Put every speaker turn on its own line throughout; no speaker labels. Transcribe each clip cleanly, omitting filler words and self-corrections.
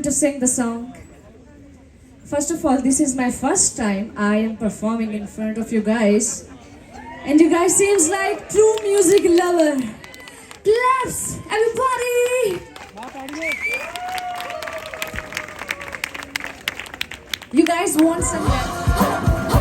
going to sing the song. First of all, this is my first time I am performing in front of you guys. And you guys seems like true music lover. Claps, everybody! You guys want some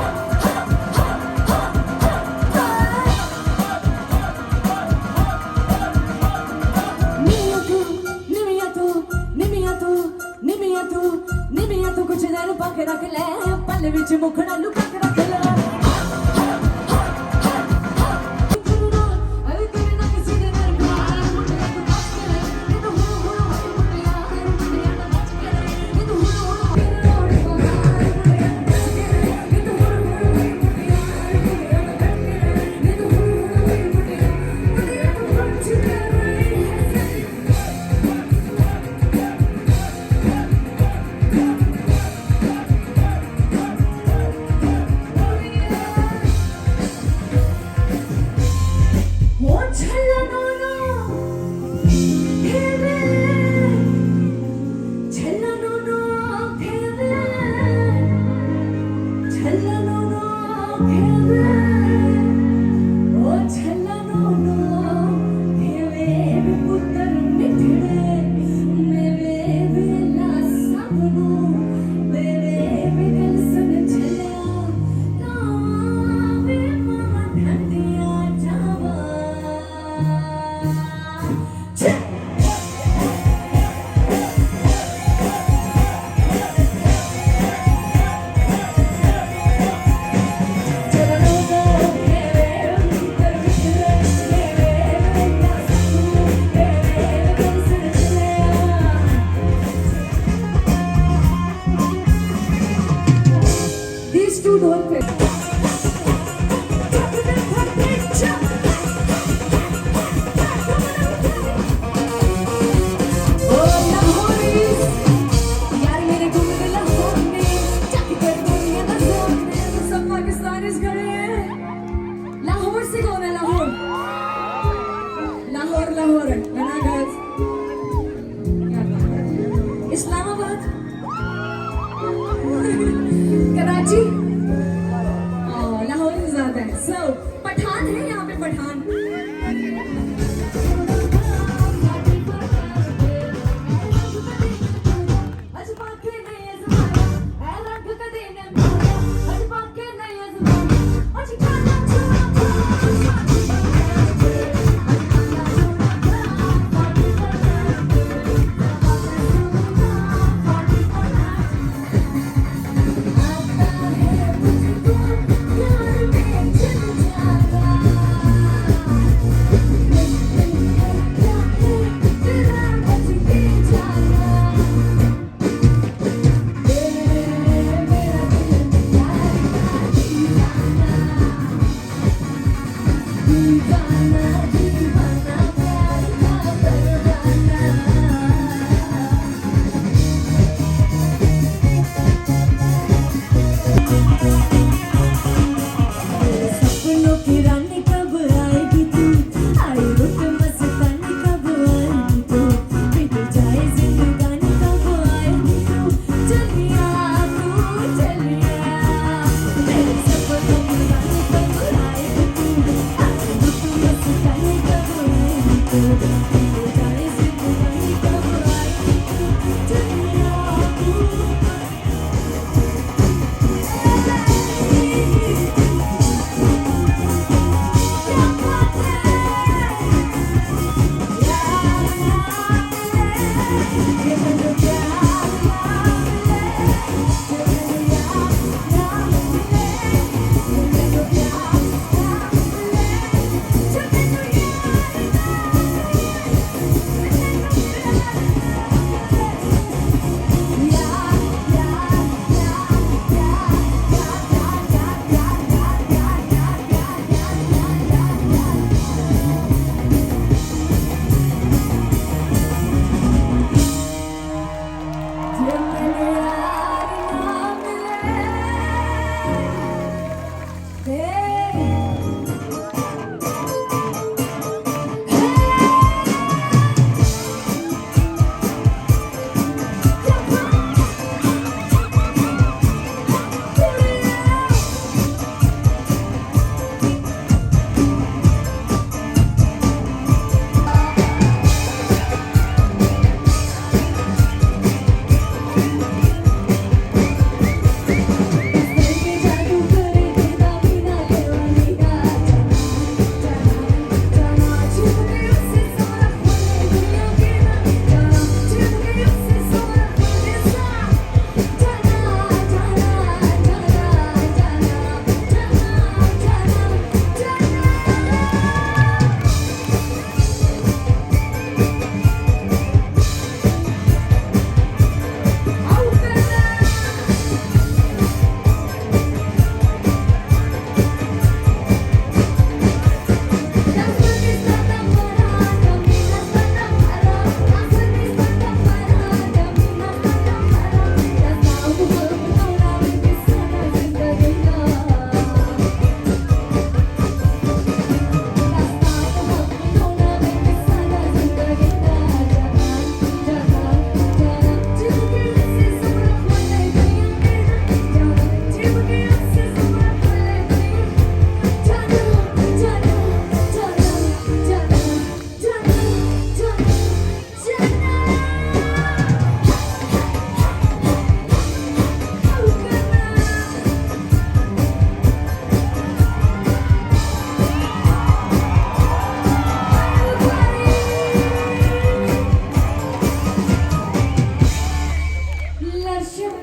निमिया तू कुछ देर पक रख ले पल विच मुखड़ा लुका के रख ले इस्लामाबाद कराची लाहौर में ज्यादा है सो पठान है यहाँ पे पठान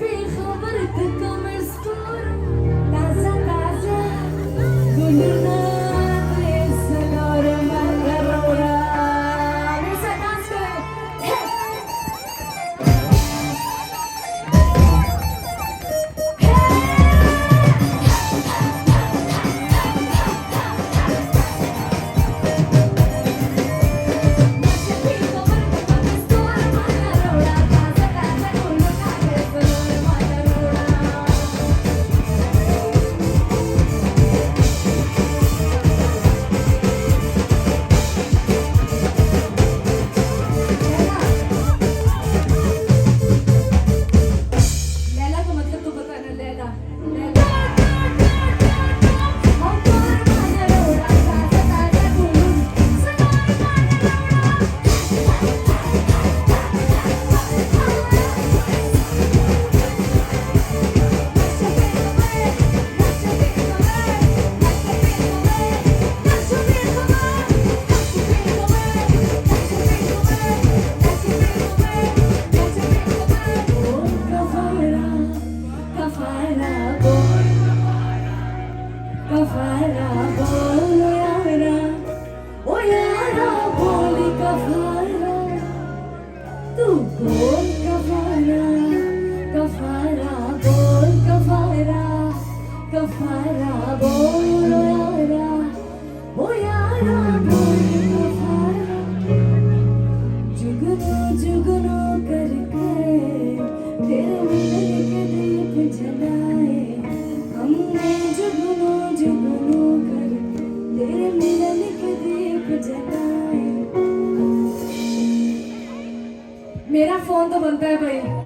बेखबर कमर स्कोर ताजा ताजा गुलनार सनोर मगरोड़ा मेरे साथ डांस करें लैला का मतलब तो पता है ना Laila Laila Kafara bol yara, o yara bol kafara, tu bol kafara, kafara bol kafara, kafara bol yara, o yara bol kafara, जुगनू जुगनू करके तेरे मिलन के दीप जलाए हमने जुगनू जुगनू कर तेरे मिलन के दीप जलाए मेरा फोन तो बनता है भाई